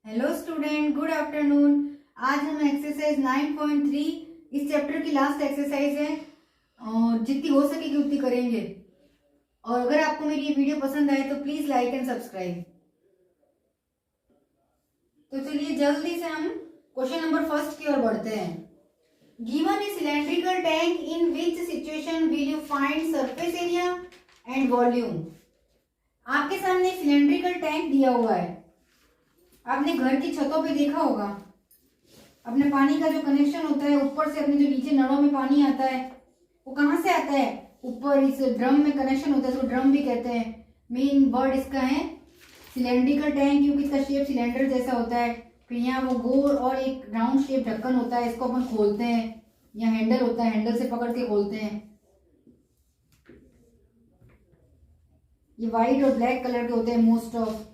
Hello student, good afternoon. आज हम exercise 9.3 इस चैप्टर की लास्ट एक्सरसाइज है और जितनी हो सकेगी उतनी करेंगे। और अगर आपको मेरी ये वीडियो पसंद आए तो प्लीज लाइक एंड सब्सक्राइब। तो चलिए जल्दी से हम क्वेश्चन नंबर फर्स्ट की ओर बढ़ते हैं। Given A cylindrical tank in which situation will you find surface area and volume. आपके सामने सिलेंड्रिकल टैंक दिया हुआ है। आपने घर की छतों पे देखा होगा, अपने पानी का जो कनेक्शन होता है ऊपर से, अपने जो नीचे नलों में पानी आता है वो कहाँ से आता है? ऊपर इस ड्रम में कनेक्शन होता है, इसको ड्रम भी कहते हैं। मेन वर्ड इसका है सिलेंड्रिकल टैंक, क्योंकि इसका शेप सिलेंडर जैसा होता है। फिर यहाँ वो गोल और एक राउंड शेप ढक्कन होता है, इसको अपन खोलते हैं। यहाँ हैंडल होता है, हैंडल से पकड़ के खोलते हैं। ये व्हाइट और ब्लैक कलर के होते हैं मोस्ट ऑफ।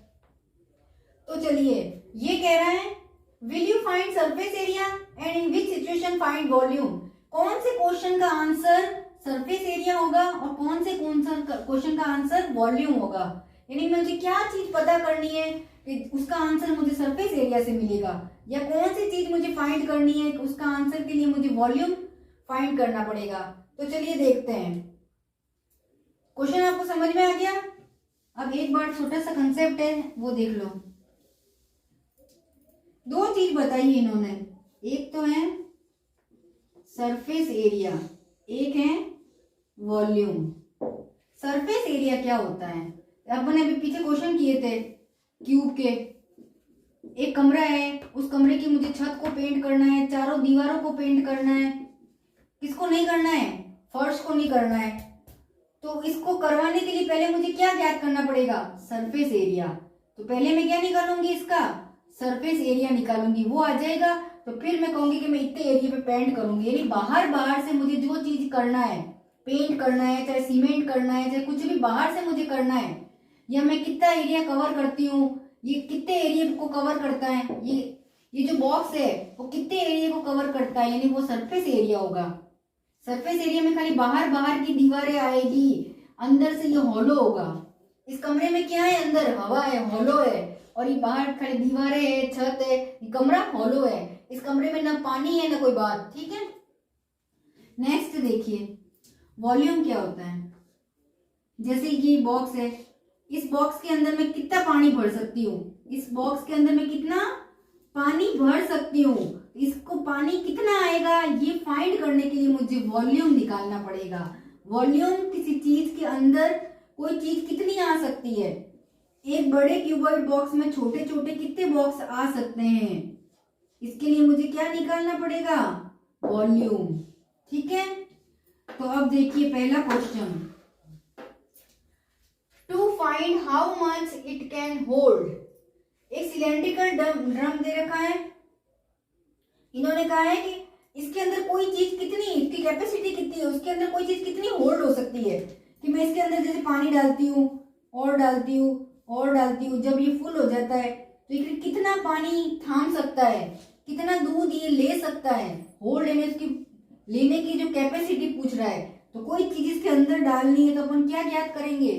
तो चलिए, ये कह रहा है will you find surface area and in which situation find volume. कौन से क्वेश्चन का आंसर सरफेस एरिया होगा और कौन से क्वेश्चन का आंसर वॉल्यूम होगा। यानी मुझे क्या चीज पता करनी है कि उसका आंसर मुझे सरफेस एरिया से मिलेगा, या कौन सी चीज मुझे फाइंड करनी है कि उसका आंसर के लिए मुझे वॉल्यूम फाइंड करना पड़ेगा। तो चलिए देखते हैं। क्वेश्चन आपको समझ में आ गया? अब एक बार छोटा सा कंसेप्ट है वो देख लो। दो चीज बताई है इन्होंने, एक तो है सरफेस एरिया, एक है वॉल्यूम। सरफेस एरिया क्या होता है? अपन ने अभी पीछे क्वेश्चन किए थे क्यूब के। एक कमरा है, उस कमरे की मुझे छत को पेंट करना है, चारों दीवारों को पेंट करना है। किसको नहीं करना है? फर्श को नहीं करना है। तो इसको करवाने के लिए पहले मुझे क्या ज्ञात करना पड़ेगा? Surface area. तो पहले मैं क्या निकालूंगी? इसका सरफेस एरिया निकालूंगी। वो आ जाएगा तो फिर मैं कहूंगी कि मैं इतने एरिया पे पेंट करूंगी। यानी बाहर से मुझे जो चीज करना है, पेंट करना है, चाहे सीमेंट करना है, चाहे कुछ भी बाहर से मुझे करना है, या मैं कितना एरिया कवर करती हूँ, ये कितने एरिया को कवर करता है, ये जो बॉक्स है वो कितने एरिया को कवर करता है, यानी वो सरफेस एरिया होगा। सरफेस एरिया में खाली बाहर की दीवारें आएगी, अंदर से ये हॉलो होगा। इस कमरे में क्या है? अंदर हवा है, हॉलो है, और ये बाहर खाली दीवारें है, छत है, ये कमरा हॉलो है। इस कमरे में ना पानी है ना कोई बात। ठीक है, नेक्स्ट देखिए वॉल्यूम क्या होता है। जैसे ये बॉक्स है, इस बॉक्स के अंदर मैं कितना पानी भर सकती हूँ? इस बॉक्स के अंदर मैं कितना पानी भर सकती हूँ? इसको पानी कितना आएगा ये फाइंड करने के लिए मुझे वॉल्यूम निकालना पड़ेगा। वॉल्यूम किसी चीज के अंदर कोई चीज कितनी आ सकती है। एक बड़े क्यूबॉइड बॉक्स में छोटे छोटे कितने बॉक्स आ सकते हैं, इसके लिए मुझे क्या निकालना पड़ेगा? वॉल्यूम। ठीक है, तो अब देखिए पहला question, to find how much it can hold. एक सिलेंड्रिकल ड्रम दे रखा है। इन्होंने कहा है कि इसके अंदर कोई चीज कितनी, इसकी कैपेसिटी कितनी है, उसके अंदर कोई चीज कितनी होल्ड हो सकती है। कि मैं इसके अंदर जैसे पानी डालती हूँ और डालती हूँ और डालती हूँ, जब ये फुल हो जाता है तो ये कितना पानी थाम सकता है, कितना दूध ये ले सकता है। होल्ड यानी उसकी लेने की जो कैपेसिटी पूछ रहा है। तो कोई चीज इसके अंदर डालनी है तो अपन क्या ज्ञात करेंगे?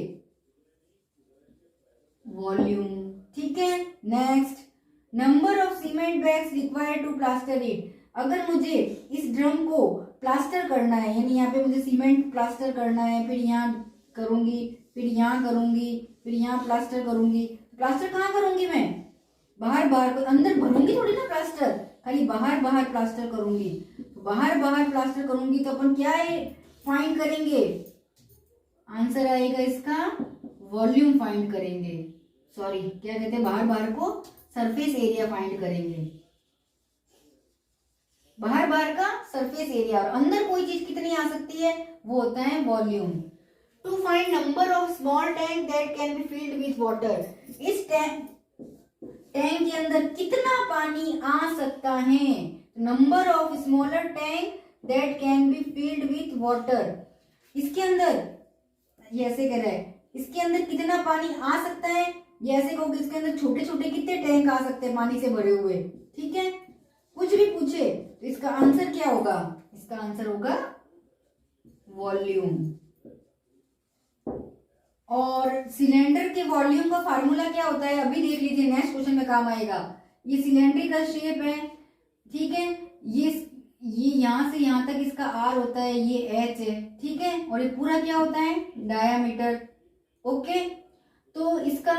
वॉल्यूम। ठीक है, next, number of cement bags required to plaster it. अगर मुझे इस ड्रम को प्लास्टर करना है, यानी यहाँ पे मुझे सीमेंट प्लास्टर करना है, फिर यहाँ करूंगी, फिर यहाँ करूंगी, फिर यहाँ प्लास्टर करूंगी। प्लास्टर कहाँ करूंगी मैं? बाहर, अंदर भरूंगी थोड़ी ना प्लास्टर, खाली बाहर प्लास्टर करूंगी। तो बाहर प्लास्टर करूंगी तो अपन क्या फाइंड करेंगे? आंसर आएगा इसका वॉल्यूम फाइंड करेंगे। सॉरी, क्या कहते हैं, बाहर को सरफेस एरिया फाइंड करेंगे। बाहर का सरफेस एरिया, और अंदर कोई चीज कितनी आ सकती है वो होता है volume. To find number of small tank that can be filled with water. इस टैंक के अंदर कितना पानी आ सकता है? Number of smaller tank that can be filled with water. इसके अंदर ये ऐसे कह रहा है, इसके अंदर कितना पानी आ सकता है, ये ऐसे कहोगे इसके अंदर छोटे छोटे कितने टैंक आ सकते हैं पानी से भरे हुए। ठीक है, कुछ भी पूछे तो इसका आंसर क्या होगा? इसका आंसर होगा वॉल्यूम। और सिलेंडर के वॉल्यूम का फार्मूला क्या होता है अभी देख लीजिए, नेक्स्ट क्वेश्चन में काम आएगा। ये सिलेंड्रिकल शेप है, ठीक है। ये यहाँ से यहाँ तक इसका आर होता है, ये एच है, ठीक है। और ये पूरा क्या होता है, डायामीटर। ओके, तो इसका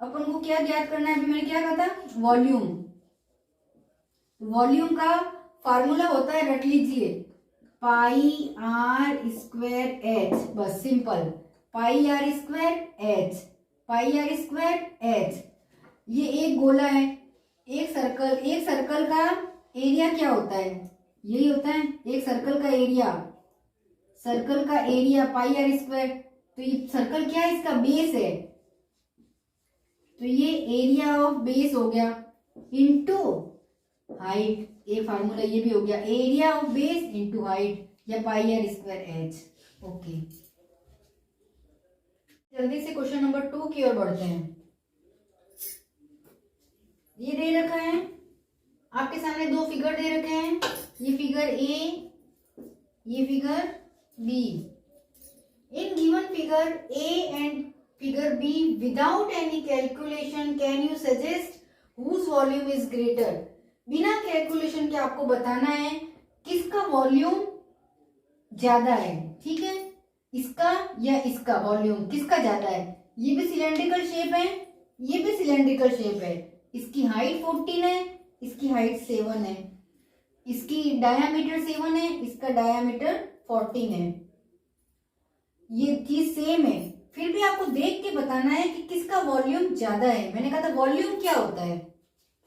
अपन को क्या ज्ञात करना है, अभी मैंने क्या कहा था, वॉल्यूम। वॉल्यूम का फार्मूला होता है, रट लीजिए, पाई आर स्क्वायर एच, बस simple, pi are square h, pi are square h. ये एक गोला है, एक सर्कल का एरिया क्या होता है, यही होता है एक सर्कल का एरिया, सर्कल का एरिया पाई आर स्क्वायर। तो ये सर्कल क्या है, इसका बेस है, तो ये एरिया ऑफ बेस हो गया इनटू हाइट, एक फार्मूला ये भी हो गया, area of base into height, या पाई आर स्क्वायर एच। ओके, जल्दी से क्वेश्चन नंबर 2 की ओर बढ़ते हैं। ये दे रखा है आपके सामने, दो फिगर दे रखे हैं, ये फिगर ए, ये figure B. In given figure A and figure B, without any calculation can you suggest whose volume is greater. बिना कैलकुलेशन के आपको बताना है किसका वॉल्यूम ज्यादा है, ठीक है, इसका या इसका वॉल्यूम किसका ज्यादा है। ये भी सिलेंड्रिकल शेप है, ये भी सिलेंड्रिकल शेप है, इसकी हाइट 14 है, इसकी हाइट 7 है, इसकी डायामीटर 7 है, इसका डायामीटर 14 है, ये चीज सेम है, फिर भी आपको देख के बताना है कि किसका वॉल्यूम ज्यादा है। मैंने कहा था वॉल्यूम क्या होता है,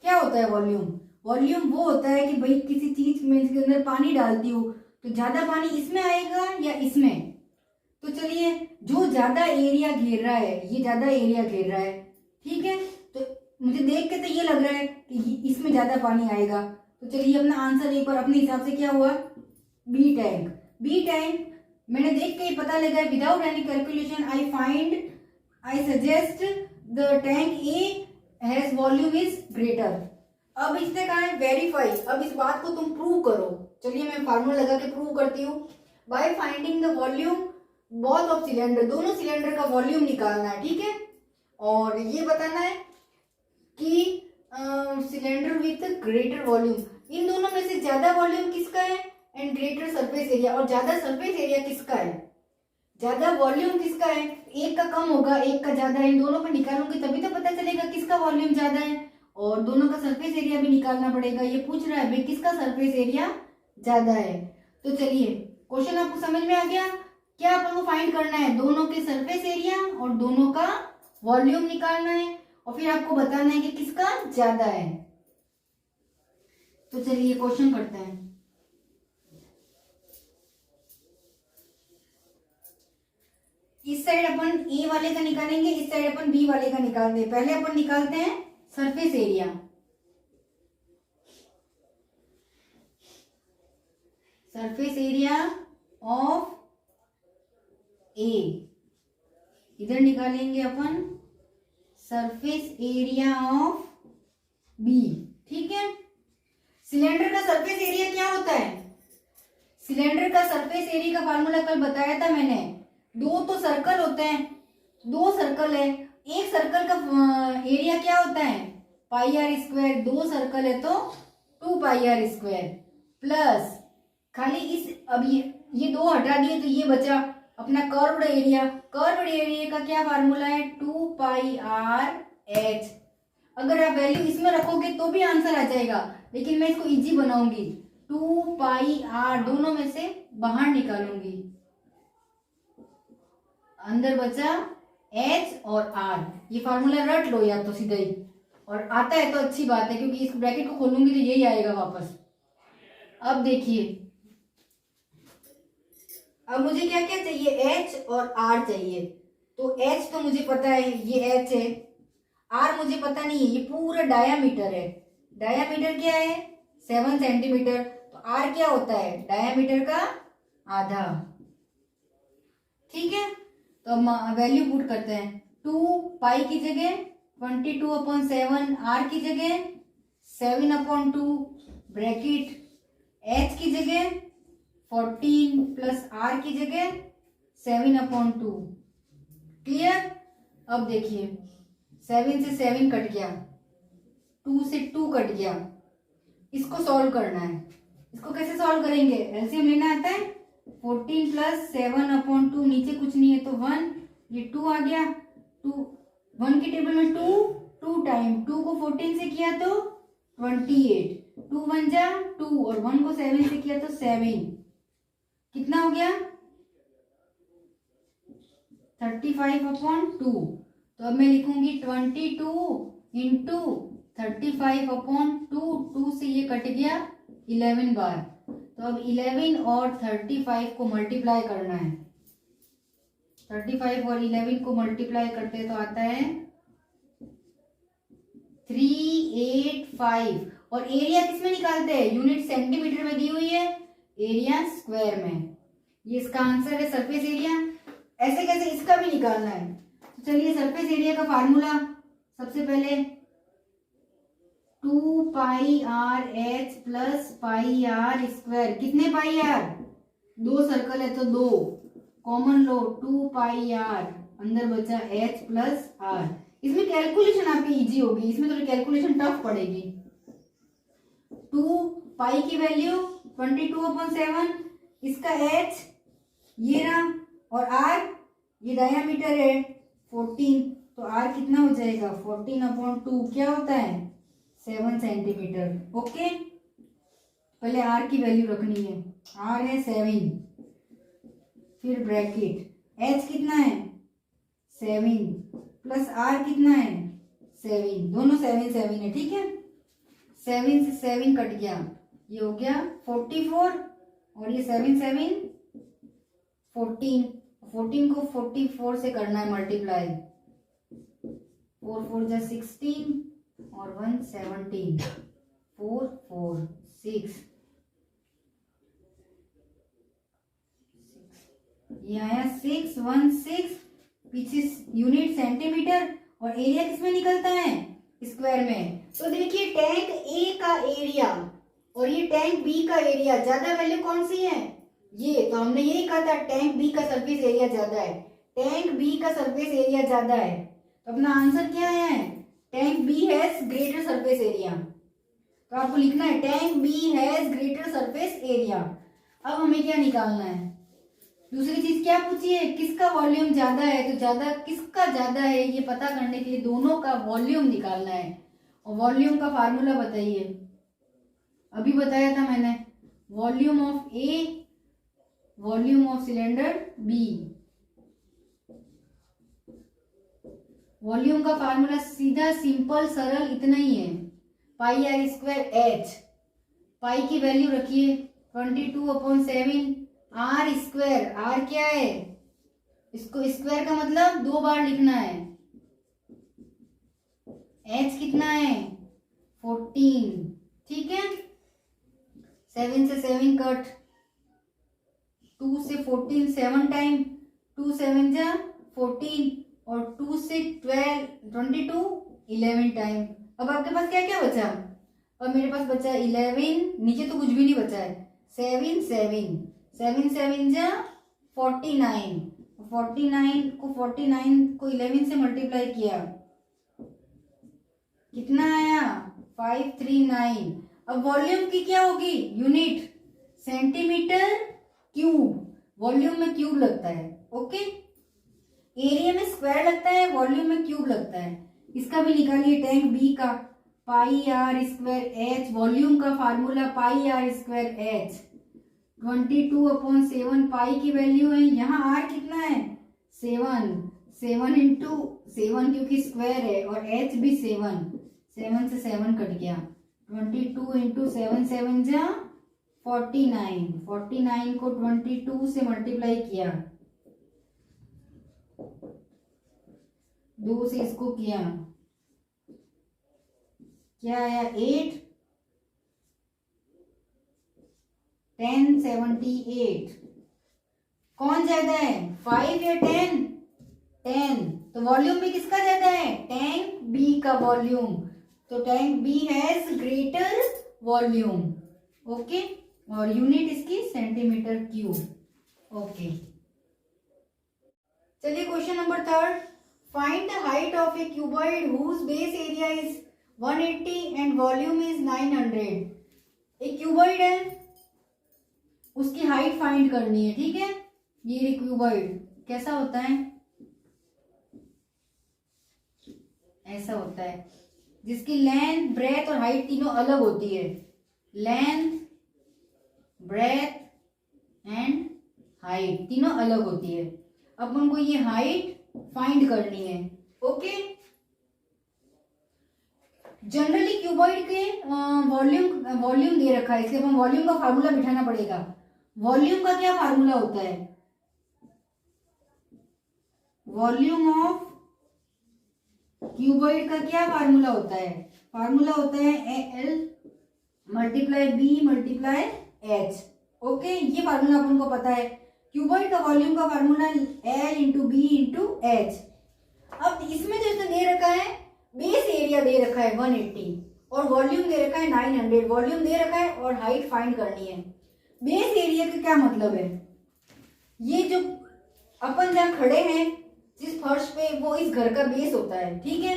क्या होता है वॉल्यूम। वॉल्यूम वो होता है कि भाई किसी चीज में इसके अंदर पानी डालती हो तो ज्यादा पानी इसमें आएगा या इसमें। तो चलिए, जो ज्यादा एरिया घेर रहा है, ये ज्यादा एरिया घेर रहा है, ठीक है, तो मुझे देख के तो ये लग रहा है कि इसमें ज्यादा पानी आएगा। तो चलिए अपना आंसर एक बार अपने हिसाब से क्या हुआ, बी टैंक। बी टैंक मैंने देख के ही पता लगा, without any calculation I suggest the tank A has volume is greater. अब इसने कहा है वेरीफाई, अब इस बात को तुम प्रूव करो। चलिए मैं फार्मूला लगा के प्रूव करती हूँ। By finding the volume both of cylinder, दोनों सिलेंडर का वॉल्यूम निकालना है, ठीक है, और ये बताना है कि सिलेंडर विथ ग्रेटर वॉल्यूम, इन दोनों में से ज्यादा वॉल्यूम किसका है एंड ग्रेटर सरफेस एरिया, और ज्यादा सरफेस एरिया किसका है, ज्यादा वॉल्यूम किसका है। एक का कम होगा, एक का ज्यादा है, इन दोनों को निकालूंगी तभी तो पता चलेगा किसका वॉल्यूम ज्यादा है, और दोनों का सरफेस एरिया भी निकालना पड़ेगा। ये पूछ रहा है भाई किसका सरफेस एरिया ज्यादा है। तो चलिए क्वेश्चन आपको समझ में आ गया, क्या अपन को फाइंड करना है, दोनों के सरफेस एरिया और दोनों का वॉल्यूम निकालना है, और फिर आपको बताना है कि किसका ज्यादा है। तो चलिए क्वेश्चन करते हैं। इस साइड अपन ए वाले का निकालेंगे, इस साइड अपन बी वाले का निकालते हैं। पहले अपन निकालते हैं surface area. Surface area of A, इधर निकालेंगे अपन सरफेस एरिया ऑफ बी, ठीक है। सिलेंडर का सरफेस एरिया क्या होता है, सिलेंडर का सरफेस एरिया का फार्मूला कल बताया था मैंने। दो तो सर्कल होते हैं, दो सर्कल है, एक सर्कल का एरिया क्या होता है पाई आर स्क्वायर, दो सर्कल है तो 2 पाई आर स्क्वायर, प्लस खाली इस, अब ये दो हटा दिए तो ये बचा अपना कर्व्ड एरिया। कर्व्ड एरिया का क्या फार्मूला है 2 पाई आर एच। अगर आप वैल्यू इसमें रखोगे तो भी आंसर आ जाएगा, लेकिन मैं इसको इजी बनाऊंगी, 2 पाई आर दोनों में से बाहर निकालूंगी, अंदर बचा एच और आर। ये फार्मूला रट लो या तो सीधा ही, और आता है तो अच्छी बात है क्योंकि इस ब्रैकेट को खोलूंगी तो यही आएगा वापस। अब देखिए, अब मुझे क्या क्या चाहिए, एच और आर चाहिए। तो एच तो मुझे पता है, ये एच है, आर मुझे पता नहीं है, ये पूरा डायामीटर है। डायामीटर क्या है 7 सेंटीमीटर, तो आर क्या होता है डायामीटर का आधा, ठीक है। तो वैल्यू पुट करते हैं, 2 पाई की जगह 22/7, आर की जगह 7/2, ब्रैकेट एच की जगह 14 प्लस आर की जगह 7/2, क्लियर। अब देखिए 7 से 7 कट गया, 2 से 2 कट गया, इसको सॉल्व करना है। इसको कैसे सॉल्व करेंगे, एलसीएम लेना आता है। 14 प्लस 7/2, नीचे कुछ नहीं है तो 1, ये 2 आ गया। 2 1 की टेबल में 2 टाइम 2 को 14 से किया तो 28, 2 1 जा 2 और 1 को 7 से किया तो 7, कितना हो गया 35/2। तो अब मैं लिखूंगी 22 इंटू 35/2, 2 से ये कट गया 11 बार। तो अब 11 और 35 को मल्टीप्लाई करना है। 35 और 11 को मल्टीप्लाई करते तो आता है 385। और एरिया किसमें निकालते हैं, यूनिट सेंटीमीटर में दी हुई है, एरिया स्क्वायर में। ये इसका आंसर है सरफेस एरिया। ऐसे कैसे इसका भी निकालना है। तो चलिए सरफेस एरिया का फार्मूला सबसे पहले 2 pi R H plus pi are square. कितने पाई आर, 2 सर्कल है तो 2 कॉमन लो, 2 पाई आर, अंदर बचा एच प्लस आर। इसमें कैलकुलेशन आपकी इजी होगी, इसमें थोड़ी कैलकुलेशन टफ पड़ेगी। 2 पाई की वैल्यू 22/7, इसका एच ये रहा और आर ये डायामीटर है 14, तो आर कितना हो जाएगा 14/2, क्या होता है 7 सेंटीमीटर। ओके, पहले आर की वैल्यू रखनी है, आर है 7, फिर ब्रैकेट एच कितना है 7 प्लस आर कितना है 7, दोनों 7 7 है, ठीक है। 7 से 7 कट गया, ये हो गया 44 और ये 7 7 14, 14 को 44 से करना है मल्टीप्लाई, 4 4 जा 16 और 1 17, 4 4 6, ये आया 616, पीछे यूनिट सेंटीमीटर और एरिया किसमें निकलता है स्क्वायर में। तो देखिए टैंक ए का एरिया और ये टैंक बी का एरिया, ज्यादा वैल्यू कौन सी है ये, तो हमने यही कहा था टैंक बी का सरफेस एरिया ज्यादा है, टैंक बी का सरफेस एरिया ज्यादा है। तो अपना आंसर क्या आया है, tank B has greater surface area. तो आपको लिखना है tank B has greater surface area. अब हमें क्या निकालना है, दूसरी चीज क्या पूछी है, किसका वॉल्यूम ज्यादा है, तो ज्यादा किसका ज्यादा है ये पता करने के लिए दोनों का वॉल्यूम निकालना है। और वॉल्यूम का फार्मूला बताइए, अभी बताया था मैंने, volume of A volume of cylinder B. Volume का फार्मूला सीधा सिंपल सरल इतना ही है, pi are square h, pi की वैल्यू रखिए 22/7, आर स्क्वायर, आर क्या है, इसको स्क्वायर का मतलब 2 बार लिखना है, एच कितना है 14, ठीक है। 7 से 7 कट, 2 से 14 7 टाइम, 2 7 जा 14 और 2 से 12 22 11 टाइम। अब आपके पास क्या क्या बचा, और मेरे पास बचा 11, नीचे तो कुछ भी नहीं बचा है, 7 7 7 7 जा 49, 49 को 11 से मल्टीप्लाई किया, कितना आया 539। अब वॉल्यूम की क्या होगी यूनिट सेंटीमीटर क्यूब, वॉल्यूम में क्यूब लगता है, ओके। एरिया में स्क्वायर लगता है, वॉल्यूम में क्यूब लगता है। इसका भी निकालिए टैंक बी का, pi are square h, volume का formula pi are square h, 22/7, pi की वैल्यू है, यहाँ आर कितना है 7, 7 इंटू 7 क्योंकि स्क्वायर है और एच भी 7, 7 से 7 कट गया, 22 इंटू 7 7 जा 49, 49 को 22 से मल्टीप्लाई किया, 2 से इसको किया, क्या आया 8, 1078। कौन ज्यादा है 5 या 10, 10। तो वॉल्यूम भी किसका ज्यादा है, टैंक बी का वॉल्यूम। तो tank B has greater volume, okay. और यूनिट इसकी सेंटीमीटर क्यूब, ओके। चलिए question number 3, find the height of a cuboid whose base area is 180 and volume is 900। एक क्यूबॉइड है, उसकी हाइट फाइंड करनी है, ठीक है। ये क्यूबॉइड कैसा होता है, ऐसा होता है, जिसकी लेंथ ब्रेथ और हाइट तीनों अलग होती है। लेंथ, ब्रेथ एंड हाइट तीनों अलग होती है। अब हमको ये हाइट फाइंड करनी है, ओके। जनरली क्यूबॉइड के वॉल्यूम दे रखा है, इसलिए हम वॉल्यूम का फार्मूला बिठाना पड़ेगा। वॉल्यूम का क्या फार्मूला होता है, वॉल्यूम ऑफ क्यूबॉइड का क्या फार्मूला होता है, फार्मूला होता है l multiply b multiply h, okay. ये फार्मूला अपन को पता है। क्यूबॉइड का वॉल्यूम का formula l into b into h. अब इसमें जो दे रखा है, बेस एरिया दे रखा है 180 और वॉल्यूम दे रखा है 900। वॉल्यूम दे रखा है और हाइट फाइंड करनी है। बेस एरिया का क्या मतलब है, ये जो अपन जहाँ खड़े हैं जिस फर्श पे, वो इस घर का बेस होता है, ठीक है।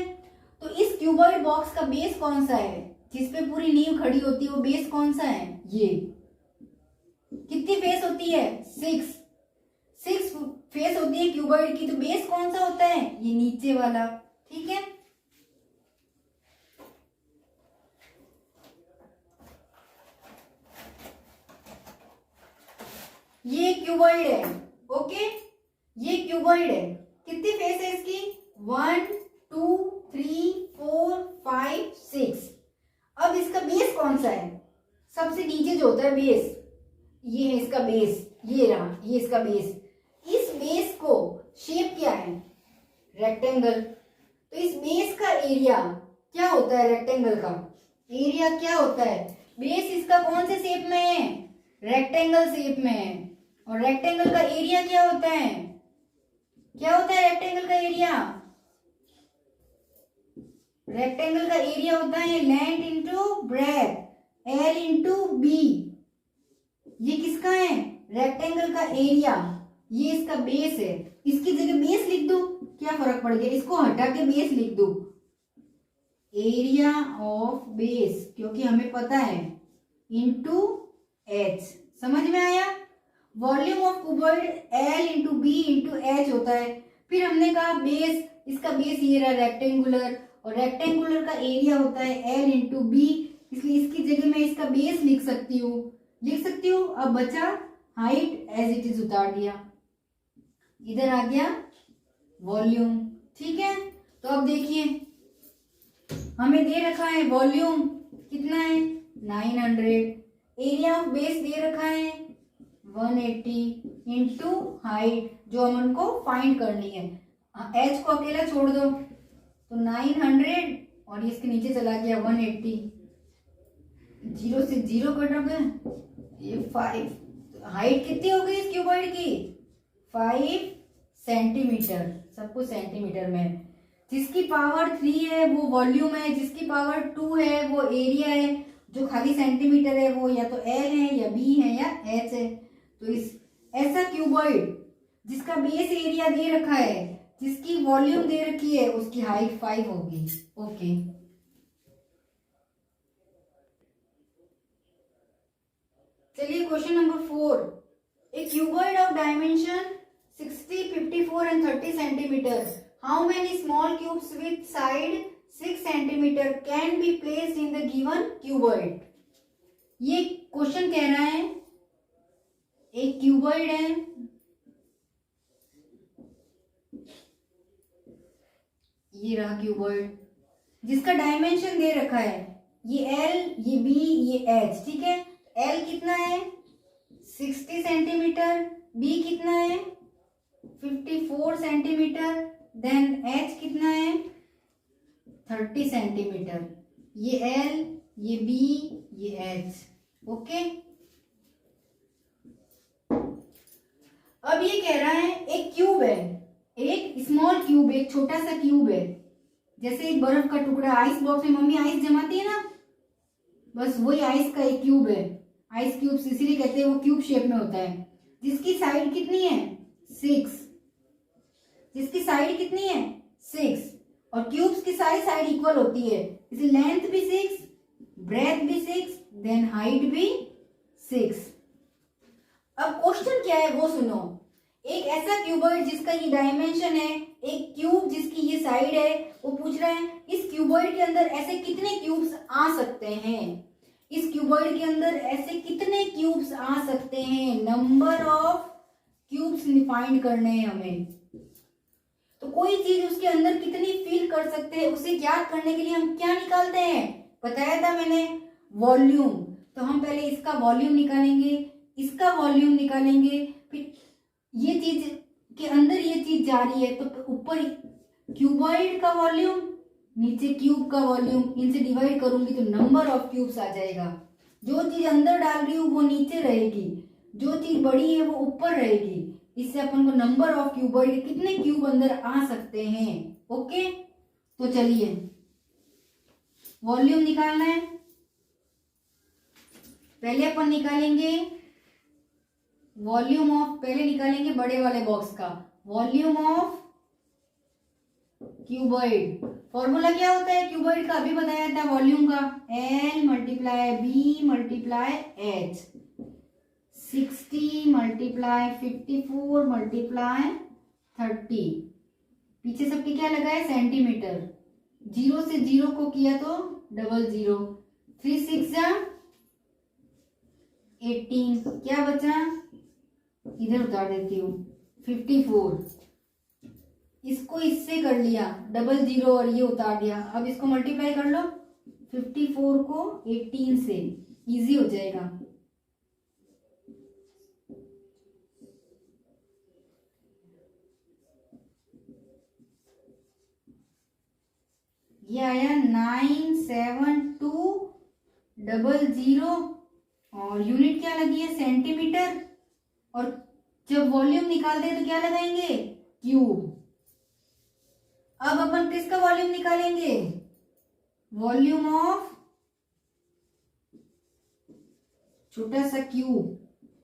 तो इस क्यूबॉइड बॉक्स का बेस कौन सा है, जिसपे पूरी नींव खड़ी होती है, वो बेस कौन सा है, ये कितनी फेस होती है, 6 फेस होती है क्यूबॉइड की। तो बेस कौन सा होता है, ये नीचे वाला, ठीक है। ये क्यूबॉइड है, ओके। ये क्यूबॉइड है, कितनी फेस है इसकी, 1 2 3 4 5 6। अब इसका बेस कौन सा है, सबसे नीचे जो होता है बेस, ये है इसका बेस, ये रहा, ये इसका बेस। इस बेस को शेप क्या है, रेक्टेंगल। तो इस बेस का एरिया क्या होता है, रेक्टेंगल का एरिया क्या होता है। बेस इसका कौन से शेप में है, रेक्टेंगल शेप में है। और रेक्टेंगल का एरिया क्या होता है, क्या होता है रेक्टेंगल का एरिया, रेक्टेंगल का एरिया होता है length into breadth, l into b. ये किसका है, रेक्टेंगल का एरिया, ये इसका बेस है। इसकी जगह बेस लिख दो, क्या फर्क पड़ गया, इसको हटा के बेस लिख दो, एरिया ऑफ बेस, क्योंकि हमें पता है, इंटू एच। समझ में आया। Volume of cuboid l into b into h होता है। फिर हमने कहा बेस, इसका बेस ये रहा रेक्टेंगुलर, और रेक्टेंगुलर का एरिया होता है एल इंटू बी, इसलिए इसकी जगह मैं इसका बेस लिख सकती हूँ। अब बचा हाइट, एज इट इज उतार दिया, इधर आ गया वॉल्यूम, ठीक है। तो अब देखिए, हमें दे रखा है वॉल्यूम कितना है, 900। एरिया ऑफ बेस दे रखा है 180 इंटू हाइट, जो हम उनको फाइंड करनी है। एच को अकेला छोड़ दो, तो 900 और इसके नीचे चला गया 180, 0 से 0 कट हो गया, ये 5। हाइट कितनी हो गई इस क्यूबॉइड की, 5 सेंटीमीटर। सब कुछ सेंटीमीटर में। जिसकी पावर 3 है वो वॉल्यूम है, जिसकी पावर 2 है वो एरिया है, जो खाली सेंटीमीटर है वो या तो एल है या बी है या एच है। तो इस ऐसा क्यूबॉइड जिसका बेस एरिया दे रखा है, जिसकी वॉल्यूम दे रखी है, उसकी हाइट 5 होगी, ओके। चलिए question number 4। A cuboid of dimension 60, 54 and 30 centimeter. How many small cubes with side 6 centimeter can be placed in the given cuboid? ये क्वेश्चन कह रहा है, एक क्यूबॉइड है, ये रहा क्यूबॉइड, जिसका डायमेंशन दे रखा है, ये एल, ये बी, ये एच, ठीक है। एल कितना है 60 सेंटीमीटर, बी कितना है 54 सेंटीमीटर, देन एच कितना है 30 सेंटीमीटर। ये एल, ये बी, ये एच, ओके। अब ये कह रहा है एक क्यूब है, एक स्मॉल क्यूब, एक छोटा सा क्यूब है, जैसे एक बर्फ का टुकड़ा। आइस बॉक्स में मम्मी आइस जमाती है ना, बस वही आइस का एक क्यूब है। आइस क्यूब इसीलिए कहते हैं वो क्यूब शेप में होता है। जिसकी साइड कितनी है 6, जिसकी साइड कितनी है 6, और क्यूब्स की सारी साइड इक्वल होती है, इसलिए लेंथ भी 6, ब्रेथ भी 6, देन हाइट भी 6। अब क्वेश्चन क्या है वो सुनो। एक ऐसा क्यूबॉइड जिसका ये डायमेंशन है, एक क्यूब जिसकी ये साइड है, वो पूछ रहा है इस क्यूबॉइड के अंदर ऐसे कितने क्यूब्स आ सकते हैं, इस क्यूबॉइड के अंदर ऐसे कितने क्यूब्स आ सकते हैं, नंबर ऑफ क्यूब्स फाइंड करने हैं हमें। तो कोई चीज उसके अंदर कितनी फील कर सकते हैं उसे ज्ञात करने के लिए हम क्या निकालते हैं, बताया था मैंने, वॉल्यूम। तो हम पहले इसका वॉल्यूम निकालेंगे, इसका वॉल्यूम निकालेंगे, फिर ये चीज के अंदर ये चीज जा रही है तो ऊपर क्यूबॉइड का वॉल्यूम, नीचे क्यूब का वॉल्यूम, इनसे डिवाइड करूंगी तो नंबर ऑफ क्यूब्स आ जाएगा। जो चीज अंदर डाल रही हूँ वो नीचे रहेगी, जो चीज बड़ी है वो ऊपर रहेगी। इससे अपन को नंबर ऑफ क्यूबॉइड, कितने क्यूब अंदर आ सकते हैं। ओके, तो चलिए वॉल्यूम निकालना है। पहले अपन निकालेंगे वॉल्यूम ऑफ, पहले निकालेंगे बड़े वाले बॉक्स का वॉल्यूम ऑफ क्यूबॉइड। फॉर्मूला क्या होता है क्यूबॉइड का, अभी बताया था वॉल्यूम का, L multiply B multiply H, 60 multiply 54 multiply 30, पीछे सबके क्या लगा है सेंटीमीटर, 0 से 0 को किया तो 00, 3 6 18, क्या बचा, इधर उतार देती हूँ 54, इसको इससे कर लिया 00 और ये उतार दिया। अब इसको मल्टीप्लाई कर लो 54 को 18 से, इजी हो जाएगा। ये आया 97200 और यूनिट क्या लगी है सेंटीमीटर, और जब वॉल्यूम निकालते हैं तो क्या लगाएंगे क्यूब। अब अपन किसका वॉल्यूम निकालेंगे, वॉल्यूम ऑफ छोटा सा क्यूब,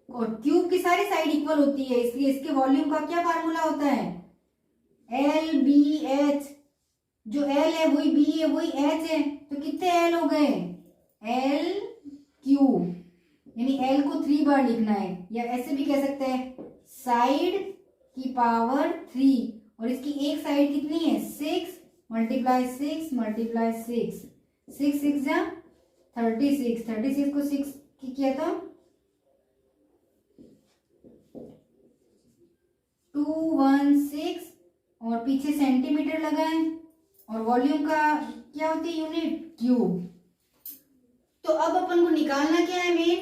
और क्यूब की सारी साइड इक्वल होती है इसलिए इसके वॉल्यूम का क्या फार्मूला होता है, LBH, जो L है वही B है वही H है, तो कितने L हो गए, L क्यूब, यानी L को 3 बार लिखना है, या ऐसे भी कह सकते हैं साइड की पावर 3, और इसकी एक साइड कितनी है 6 मल्टीप्लाई 6 मल्टीप्लाई 6, 6 6 जा 36, 36 को 6 की किया था 216, और पीछे सेंटीमीटर लगाए, और वॉल्यूम का क्या होती है यूनिट क्यूब। तो अब अपन को निकालना क्या है main,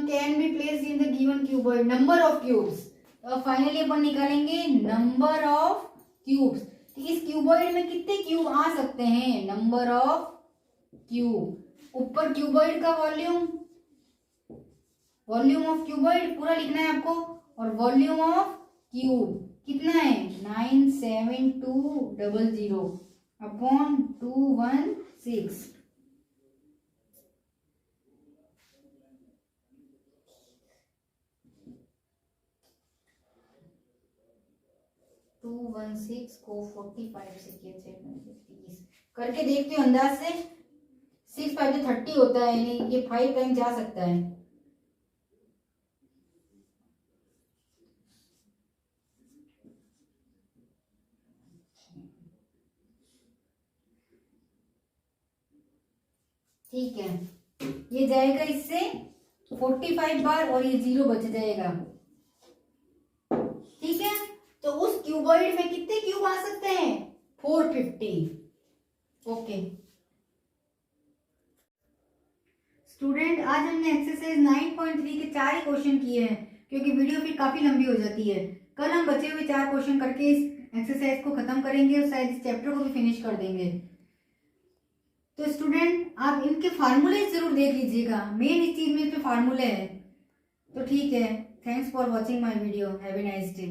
can be placed in the given cuboid, number of cubes. तो फाइनली अपन निकालेंगे नंबर ऑफ क्यूब्स, तो इस क्यूबॉइड में कितने क्यूब आ सकते हैं, नंबर ऑफ क्यूब। ऊपर क्यूबॉइड का वॉल्यूम, वॉल्यूम ऑफ क्यूबॉइड पूरा लिखना है आपको, और वॉल्यूम ऑफ क्यूब कितना है 97200 अपॉन 216, को 45 से किया 30 करके देखते हो अंदाज से, 6 5 30 होता है, यानी ये 5 टाइम जा सकता है। ठीक है, ये जाएगा इससे 45 बार और ये 0 बच जाएगा। ठीक है, तो उस क्यूबॉइड में कितने क्यूब आ सकते हैं 450। ओके स्टूडेंट, आज हमने एक्सरसाइज 9.3 के 4 ही क्वेश्चन किए हैं, क्योंकि वीडियो फिर काफी लंबी हो जाती है। कल हम बचे हुए 4 क्वेश्चन करके इस एक्सरसाइज को खत्म करेंगे और शायद इस चैप्टर को भी फिनिश कर देंगे। तो स्टूडेंट आप इनके फार्मूले जरूर देख लीजिएगा, मेन इस चीज में इसमें फार्मूले है। तो ठीक है, thanks for watching my video, have a nice day.